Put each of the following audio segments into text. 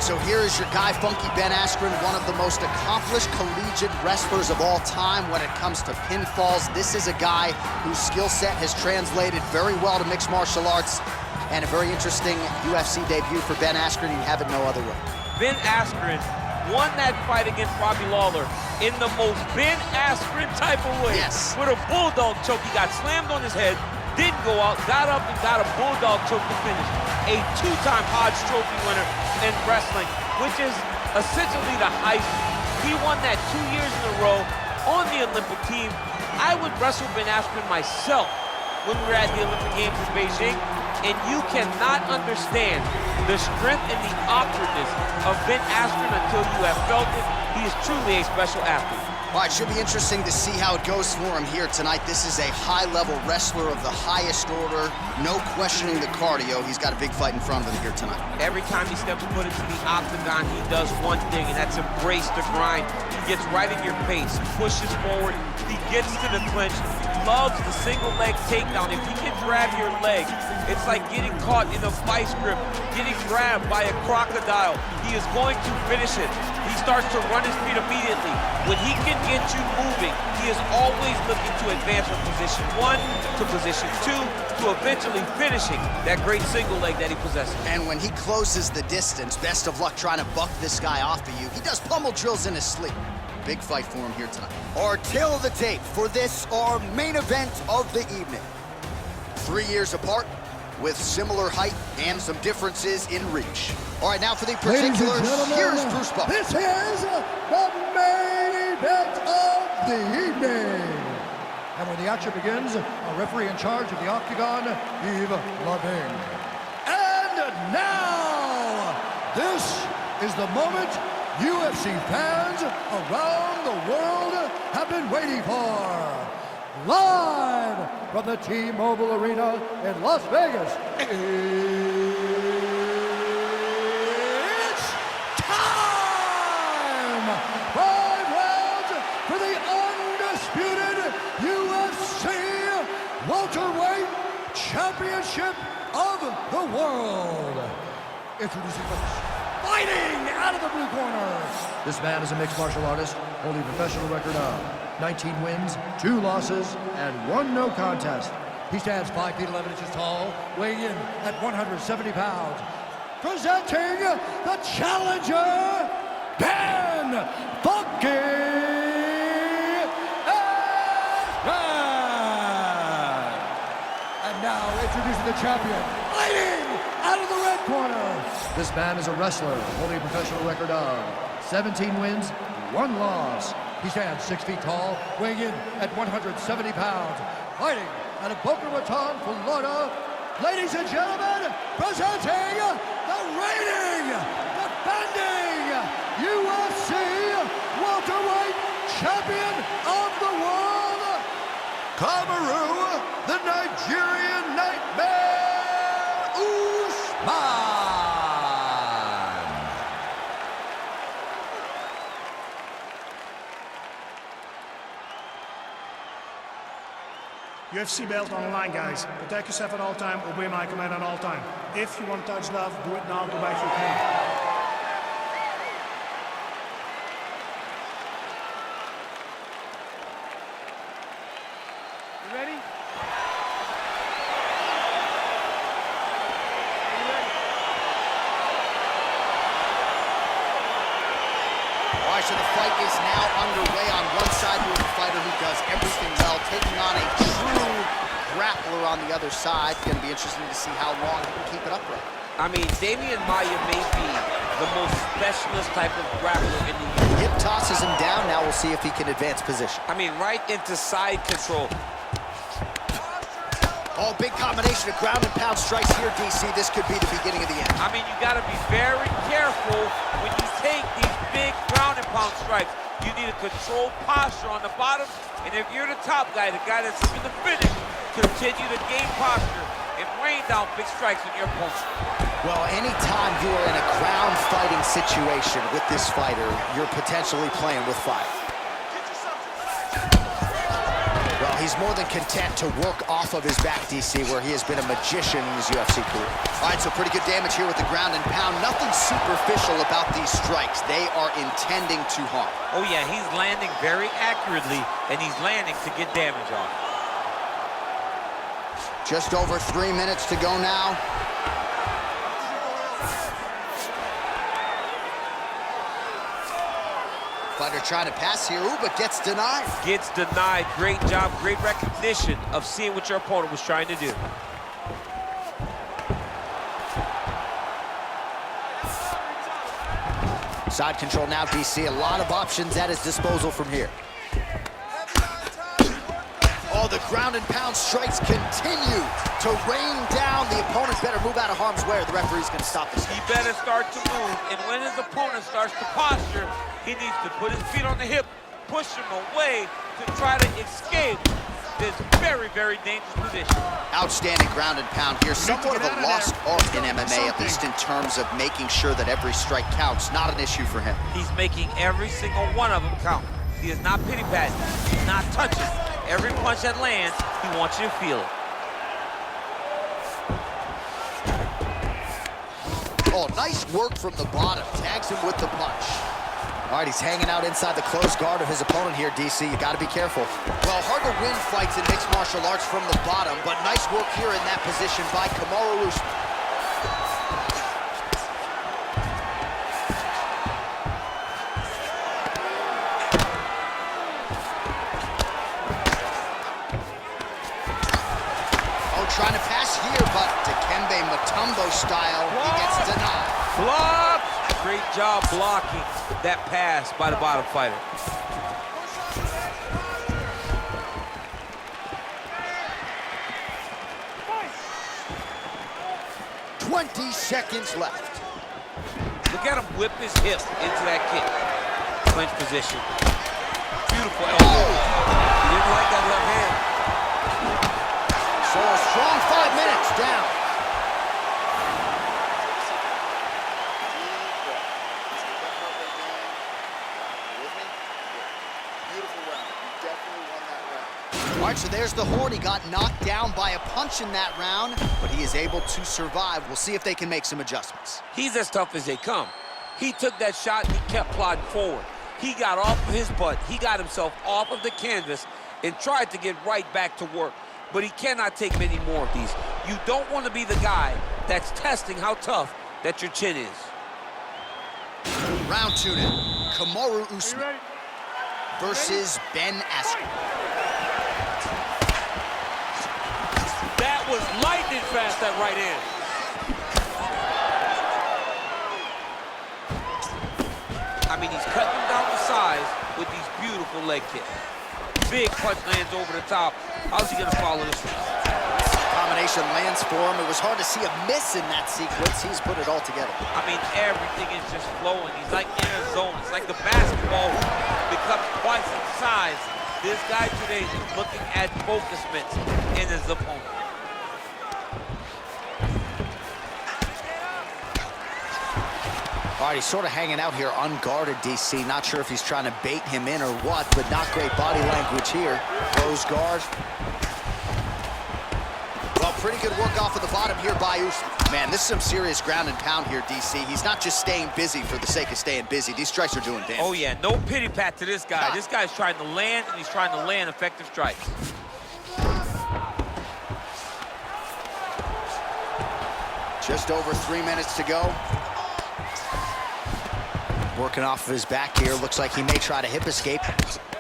right, so here is your guy, Funky Ben Askren, one of the most accomplished collegiate wrestlers of all time when it comes to pinfalls. This is a guy whose skill set has translated very well to mixed martial arts, and a very interesting UFC debut for Ben Askren. You have it no other way. Ben Askren won that fight against Robbie Lawler in the most Ben Askren type of way. Yes. With a bulldog choke. He got slammed on his head, didn't go out, got up and got a bulldog choke to finish. A two-time Hodge Trophy winner in wrestling, which is essentially the heist. He won that 2 years in a row on the Olympic team. I would wrestle Ben Askren myself when we were at the Olympic Games in Beijing, and you cannot understand the strength and the awkwardness of Ben Askren until you have felt it. He is truly a special athlete. All right, should be interesting to see how it goes for him here tonight. This is a high-level wrestler of the highest order. No questioning the cardio. He's got a big fight in front of him here tonight. Every time he steps foot into the octagon, he does one thing, and that's embrace the grind. He gets right in your face, pushes forward, he gets to the clinch, loves the single leg takedown. If he can grab your leg, it's like getting caught in a vice grip, getting grabbed by a crocodile. He is going to finish it. He starts to run his feet immediately. When he can get you moving, he is always looking to advance from position 1 to position 2 to eventually finishing that great single leg that he possesses. And when he closes the distance, best of luck trying to buck this guy off of you. He does pummel drills in his sleep. Big fight for him here tonight. Our tail of the tape for this, our main event of the evening. 3 years apart, with similar height and some differences in reach. All right, now for the particulars, here's Bruce Buffer. This is the main event of the evening. And when the action begins, a referee in charge of the octagon, Yves Lavigne. And now, this is the moment UFC fans around the world have been waiting for. Live from the T-Mobile Arena in Las Vegas, it's time! 5 rounds for the undisputed UFC welterweight championship of the world. Introducing first, fighting out of the blue corner. This man is a mixed martial artist, holding a professional record of 19 wins, 2 losses, and 1 no contest. He stands 5 feet 11 inches tall, weighing in at 170 pounds. Presenting the challenger, Ben Funky Askren. And now introducing the champion, fighting out of the red corner. This man is a wrestler, holding a professional record of 17 wins, 1 loss. He stands 6 feet tall, weighing in at 170 pounds, fighting out of Boca Raton, Florida. Ladies and gentlemen, presenting the reigning, defending UFC welterweight champion of the world, Kamaru, the Nigerian Nightmare Usman. UFC belt on the line, guys. Protect yourself at all time, obey my command at all time. If you want to touch love, do it now, go back to your pain. You ready? All right, so the fight is now underway. On one side, we have a fighter who does everything well, taking on a true grappler on the other side. It's going to be interesting to see how long he can keep it upright. I mean, Damian Maia may be the most specialist type of grappler in the universe. Hip tosses him down. Now we'll see if he can advance position. I mean, right into side control. Oh, big combination of ground and pound strikes here, DC. This could be the beginning of the end. I mean, you got to be very careful when you take these big ground and pound strikes. You need a controlled posture on the bottom, and if you're the top guy, the guy that's looking to finish, continue to gain posture and rain down big strikes on your opponent. Well, anytime you are in a ground fighting situation with this fighter, you're potentially playing with fire. Well, he's more than content to work off of his back, DC, where he has been a magician in his UFC career. All right, so pretty good damage here with the ground and pound. Nothing superficial about these strikes. They are intending to harm. Oh, yeah, he's landing very accurately, and he's landing to get damage on. Just over 3 minutes to go now. Fighter trying to pass here, ooh, but gets denied. Gets denied. Great job, great recognition of seeing what your opponent was trying to do. Side control now, DC. A lot of options at his disposal from here. Oh, the ground and pound strikes continue to rain down. The opponent better move out of harm's way or the referee's going to stop this. He better start to move, and when his opponent starts to posture, he needs to put his feet on the hip, push him away to try to escape this very, very dangerous position. Outstanding ground and pound here. Somewhat of a lost art in MMA, at least in terms of making sure that every strike counts. Not an issue for him. He's making every single one of them count. He is not pity-patting. He's not touching. Every punch that lands, he wants you to feel it. Oh, nice work from the bottom. Tags him with the punch. All right, he's hanging out inside the close guard of his opponent here, DC. You got to be careful. Well, hard to win fights in mixed martial arts from the bottom, but nice work here in that position by Kamaru Usman. Trying to pass here, but Dikembe Mutombo style, he gets denied. Block! Great job blocking that pass by the bottom fighter. "20 seconds left. Look at him whip his hip into that kick. Clinch position. Beautiful elbow. He didn't like that left hand. So a strong 5 minutes down. All right, so there's the horn. He got knocked down by a punch in that round, but he is able to survive. We'll see if they can make some adjustments. He's as tough as they come. He took that shot and he kept plodding forward. He got off of his butt. He got himself off of the canvas and tried to get right back to work. But he cannot take many more of these. You don't want to be the guy that's testing how tough that your chin is. Round 2 now. Kamaru Usman versus Ben Askren. That was lightning fast, that right hand. I mean, he's cutting him down to size with these beautiful leg kicks. Big punch lands over the top. How's he gonna follow this one? Combination lands for him. It was hard to see a miss in that sequence. He's put it all together. I mean, everything is just flowing. He's like in a zone. It's like the basketball hoop becomes twice its size. This guy today is looking at focusments in his opponent. All right, he's sort of hanging out here unguarded, DC. Not sure if he's trying to bait him in or what, but not great body language here. Close guard. Well, pretty good work off of the bottom here by Usman. Man, this is some serious ground and pound here, DC. He's not just staying busy for the sake of staying busy. These strikes are doing damage. Oh, yeah, no pity pat to this guy. This guy's trying to land, and he's trying to land effective strikes. Just over 3 minutes to go. Working off of his back here. Looks like he may try to hip escape.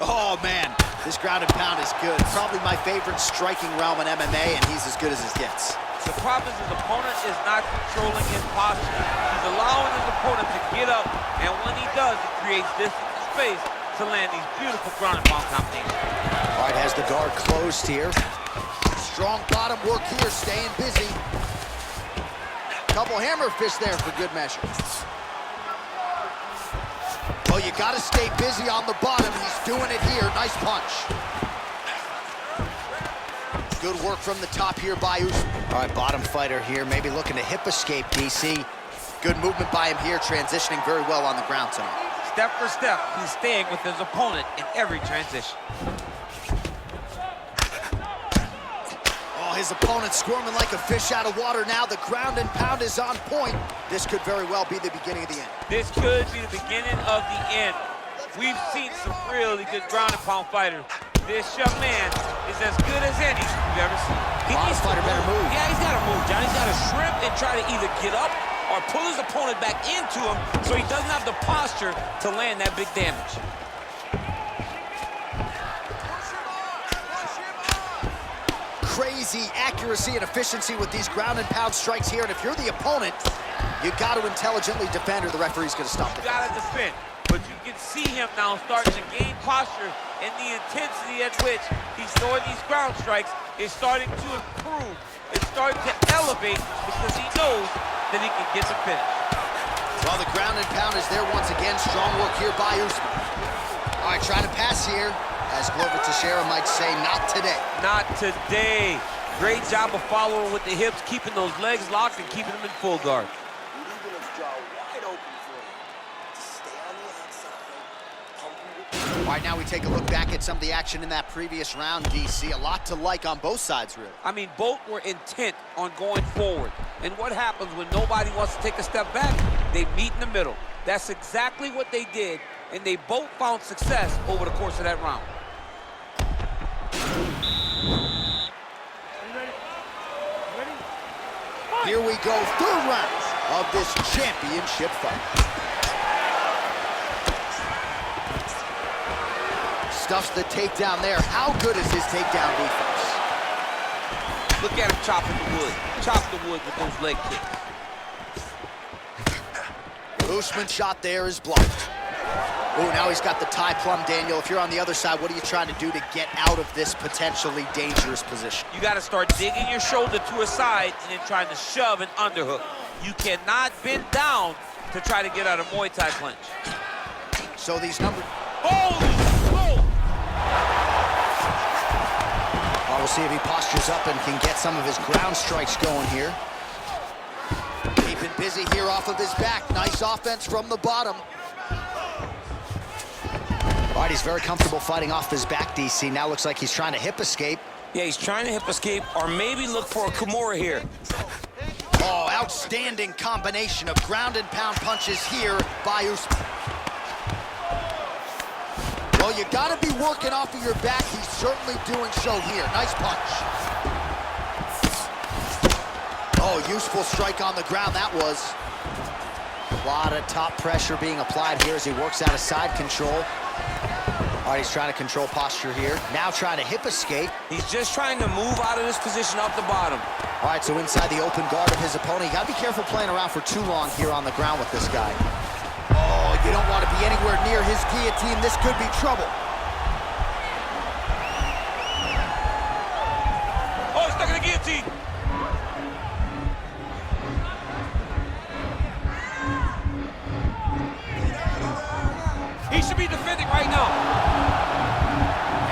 Oh, man. This ground and pound is good. Probably my favorite striking realm in MMA, and he's as good as it gets. The problem is his opponent is not controlling his posture. He's allowing his opponent to get up, and when he does, it creates distance and space to land these beautiful ground and pound combinations. All right, has the guard closed here. Strong bottom work here, staying busy. Couple hammer fists there for good measure. Well, you got to stay busy on the bottom. He's doing it here. Nice punch. Good work from the top here by Usman. All right, bottom fighter here, maybe looking to hip escape, DC. Good movement by him here, transitioning very well on the ground tonight. Step for step, he's staying with his opponent in every transition. Oh, his opponent squirming like a fish out of water now. The ground and pound is on point. This could very well be the beginning of the end. This could be the beginning of the end. We've seen some really good ground and pound fighters. This young man is as good as any we've ever seen. He needs to better move. Yeah, he's got to move, John. He's got to shrimp and try to either get up or pull his opponent back into him so he doesn't have the posture to land that big damage. Crazy accuracy and efficiency with these ground and pound strikes here. And if you're the opponent, you got to intelligently defend or the referee's going to stop it. You got to defend. But you can see him now starting to gain posture, and the intensity at which he's throwing these ground strikes is starting to improve. It's starting to elevate because he knows that he can get the finish. Well, the ground and pound is there once again. Strong work here by Usman. All right, trying to pass here. As Glover Teixeira might say, not today. Not today. Great job of following with the hips, keeping those legs locked and keeping them in full guard. Leaving his jaw wide open for him to stay on the outside, pumping with. All right, now we take a look back at some of the action in that previous round, DC. A lot to like on both sides, really. I mean, both were intent on going forward. And what happens when nobody wants to take a step back? They meet in the middle. That's exactly what they did, and they both found success over the course of that round. Here we go, third round of this championship fight. Stuffs the takedown there. How good is his takedown defense? Look at him chopping the wood. Chop the wood with those leg kicks. Usman's shot there is blocked. Oh, now he's got the tie plum, Daniel. If you're on the other side, what are you trying to do to get out of this potentially dangerous position? You got to start digging your shoulder to a side and then trying to shove an underhook. You cannot bend down to try to get out a Muay Thai clinch. So these numbers... Holy smoke! Oh, we'll see if he postures up and can get some of his ground strikes going here. Keeping busy here off of his back. Nice offense from the bottom. All right, he's very comfortable fighting off his back, DC. Now looks like he's trying to hip escape. Yeah, he's trying to hip escape or maybe look for a Kimura here. Oh, outstanding combination of ground and pound punches here by Usman. Well, you got to be working off of your back. He's certainly doing so here. Nice punch. Oh, useful strike on the ground that was. A lot of top pressure being applied here as he works out of side control. All right, he's trying to control posture here. Now trying to hip escape. He's just trying to move out of this position off the bottom. All right, so inside the open guard of his opponent. You got to be careful playing around for too long here on the ground with this guy. Oh, you don't want to be anywhere near his guillotine. This could be trouble. Oh, he's stuck in the guillotine. He should be defending right now.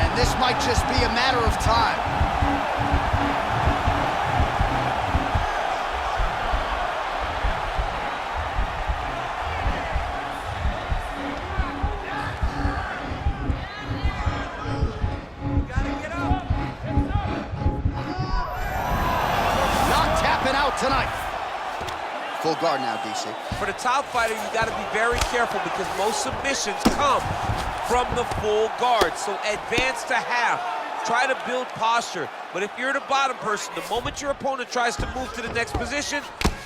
And this might just be a matter of time. Not tapping out tonight. Full guard now, DC. For the top fighter, you got to be very careful because most submissions come from the full guard. So advance to half. Try to build posture. But if you're the bottom person, the moment your opponent tries to move to the next position,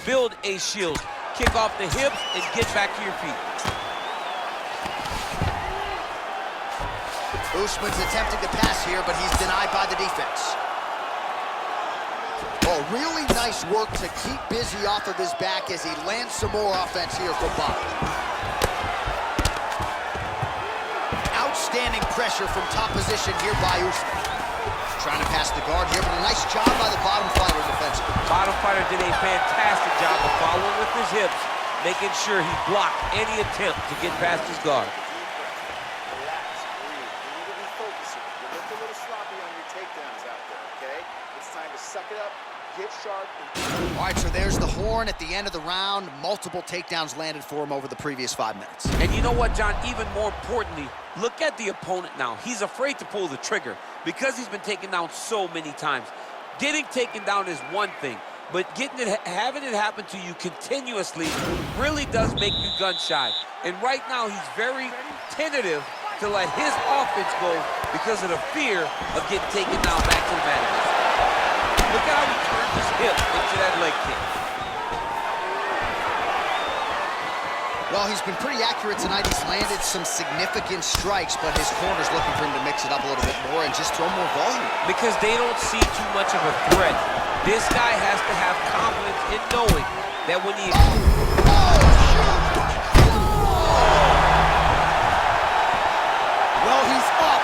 build a shield. Kick off the hips and get back to your feet. Usman's attempting to pass here, but he's denied by the defense. Oh, really nice work to keep busy off of his back as he lands some more offense here from bottom. Outstanding pressure from top position here by Usman. Trying to pass the guard here, but a nice job by the bottom fighter defensively. Bottom fighter did a fantastic job of following with his hips, making sure he blocked any attempt to get past his guard. Relax, breathe. You need to be focusing. You look a little sloppy on your takedowns out there, okay? It's time to suck it up, get sharp. All right, so there's the horn at the end of the round. Multiple takedowns landed for him over the previous 5 minutes. And you know what, John? Even more importantly, look at the opponent now. He's afraid to pull the trigger because he's been taken down so many times. Getting taken down is one thing, but having it happen to you continuously really does make you gun-shy. And right now, he's very tentative to let his offense go because of the fear of getting taken down back to the mat. Look at how he turned his hip into that leg kick. Well, he's been pretty accurate tonight. He's landed some significant strikes, but his corner's looking for him to mix it up a little bit more and just throw more volume. Because they don't see too much of a threat. This guy has to have confidence in knowing that when he... Well, he's up,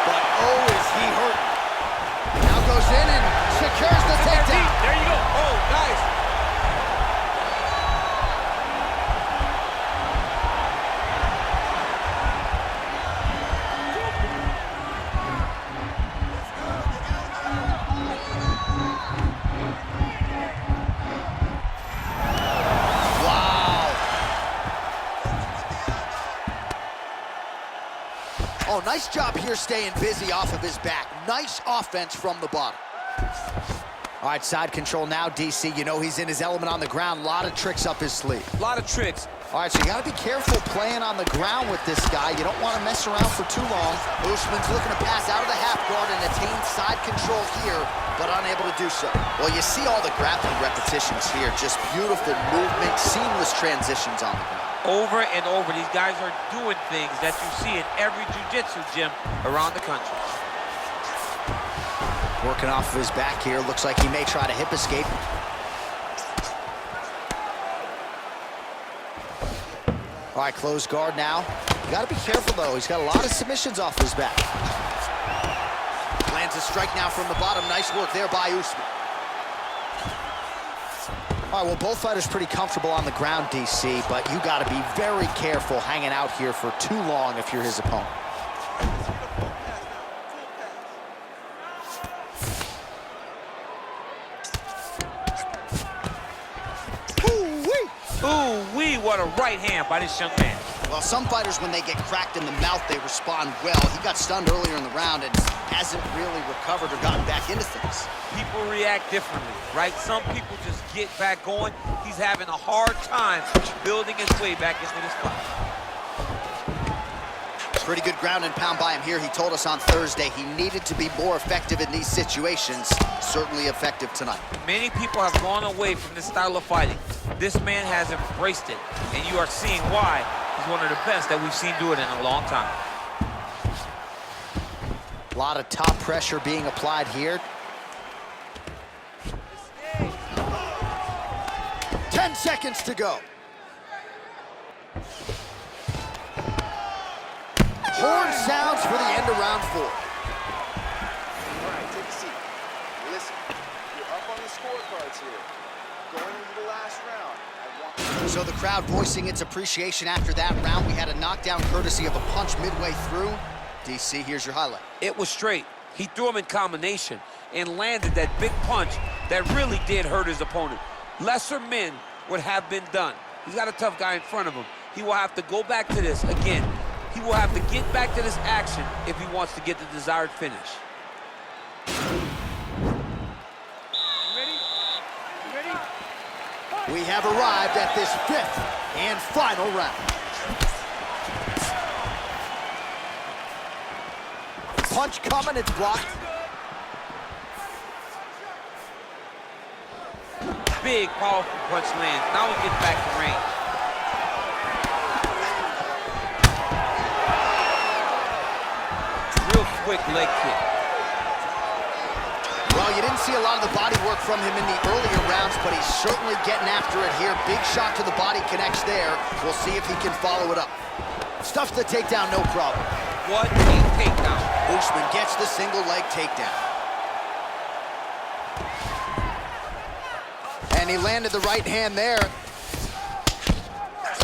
but oh, is he hurt. Now goes in and secures the takedown. There you go. Oh, nice. Oh, nice job here staying busy off of his back. Nice offense from the bottom. All right, side control now, DC. You know he's in his element on the ground. A lot of tricks up his sleeve. A lot of tricks. All right, so you got to be careful playing on the ground with this guy. You don't want to mess around for too long. Usman's looking to pass out of the half guard and attain side control here, but unable to do so. Well, you see all the grappling repetitions here. Just beautiful movement, seamless transitions on the ground. Over and over, these guys are doing things that you see in every jiu-jitsu gym around the country. Working off of his back here. Looks like he may try to hip escape. All right, closed guard now. You got to be careful, though. He's got a lot of submissions off his back. Lands a strike now from the bottom. Nice work there by Usman. All right, well, both fighters pretty comfortable on the ground, DC, but you got to be very careful hanging out here for too long if you're his opponent. Ooh-wee, what a right hand by this young man. Well, some fighters, when they get cracked in the mouth, they respond well. He got stunned earlier in the round and hasn't really recovered or gotten back into things. People react differently, right? Some people just get back going. He's having a hard time building his way back into this fight. Pretty good ground and pound by him here. He told us on Thursday he needed to be more effective in these situations. Certainly effective tonight. Many people have gone away from this style of fighting. This man has embraced it, and you are seeing why he's one of the best that we've seen do it in a long time. A lot of top pressure being applied here. 10 seconds to go. Horn sounds for the end of round 4. All right, take a seat. Listen, you're up on the scorecards here. Going into the last round, I want... So the crowd voicing its appreciation after that round. We had a knockdown courtesy of a punch midway through. DC, here's your highlight. It was straight. He threw him in combination and landed that big punch that really did hurt his opponent. Lesser men would have been done. He's got a tough guy in front of him. He will have to go back to this again. He will have to get back to this action if he wants to get the desired finish. We have arrived at this 5th and final round. Punch coming, it's blocked. Big, powerful punch lands. Now he gets back to range. Real quick leg kick. Well, you didn't see a lot of the body work from him in the earlier rounds, but he's certainly getting after it here. Big shot to the body connects there. We'll see if he can follow it up. Stuffs the takedown, no problem. What a takedown. Usman gets the single leg takedown. And he landed the right hand there.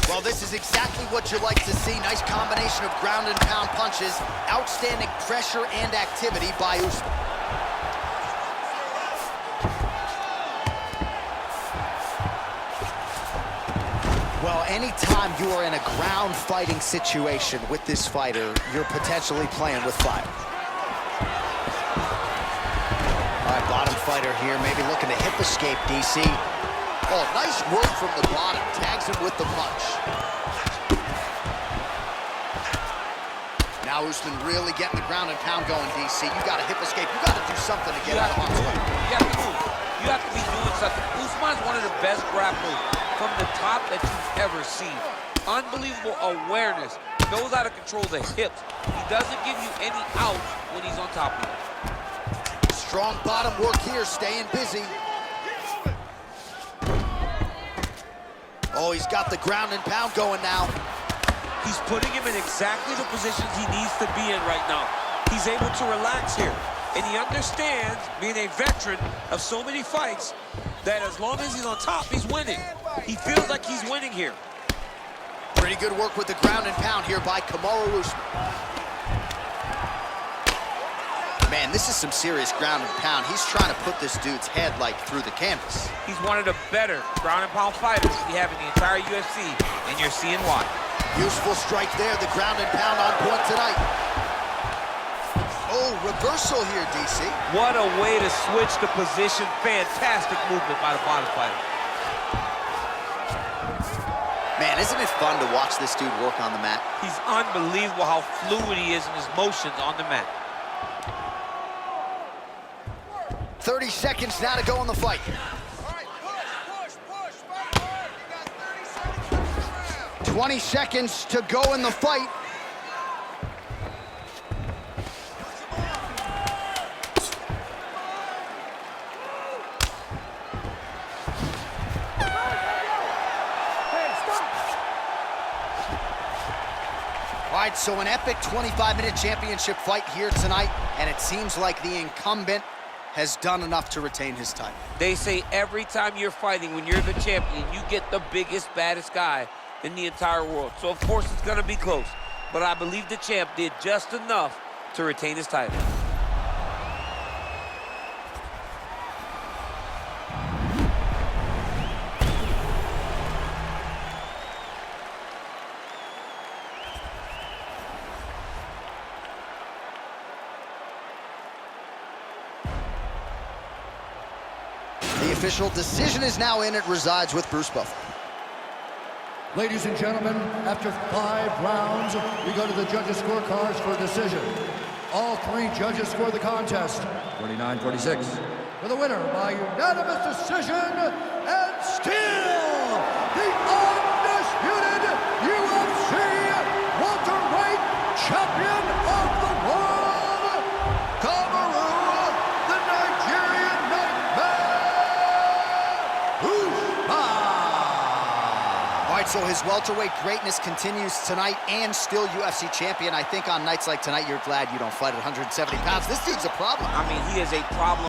Well, this is exactly what you like to see. Nice combination of ground and pound punches. Outstanding pressure and activity by Usman. Well, anytime you are in a ground fighting situation with this fighter, you're potentially playing with fire. All right, bottom fight fighter here, maybe looking to hip escape, DC. Oh, nice work from the bottom. Tags him with the punch. Now Usman really getting the ground and pound going, DC. You got to hip escape. You got to do something to get out of harm's way. You have to move. You have to be doing something. Usman's one of the best grapplers from the top that you've ever seen. Unbelievable awareness. Knows how to control the hips. He doesn't give you any outs when he's on top of you. Strong bottom work here, staying busy. Oh, he's got the ground and pound going now. He's putting him in exactly the positions he needs to be in right now. He's able to relax here. And he understands, being a veteran of so many fights, that as long as he's on top, he's winning. He feels like he's winning here. Pretty good work with the ground and pound here by Kamaru Usman. Man, this is some serious ground and pound. He's trying to put this dude's head, like, through the canvas. He's one of the better ground and pound fighters we have in the entire UFC, and you're seeing why. Useful strike there, the ground and pound on point tonight. Oh, reversal here, DC. What a way to switch the position. Fantastic movement by the bottom fighter. Man, isn't it fun to watch this dude work on the mat? He's unbelievable how fluid he is in his motions on the mat. 30 seconds now to go in the fight. All right, push. Fight hard. You got 30 seconds left in the round. 20 seconds to go in the fight. All right, so an epic 25-minute championship fight here tonight, and it seems like the incumbent has done enough to retain his title. They say every time you're fighting, when you're the champion, you get the biggest, baddest guy in the entire world. So, of course, it's going to be close. But I believe the champ did just enough to retain his title. The official decision is now in. It resides with Bruce Buffer. Ladies and gentlemen, after 5 rounds, we go to the judges' scorecards for a decision. All 3 judges score the contest, 49-46. For the winner by unanimous decision, and still the undisputed UFC welterweight champion of the world, Kamaru, the Nigerian Nightmare, Usman. All right, so his welterweight greatness continues tonight, and still UFC champion. I think on nights like tonight, you're glad you don't fight at 170 pounds. This dude's a problem. I mean, he is a problem.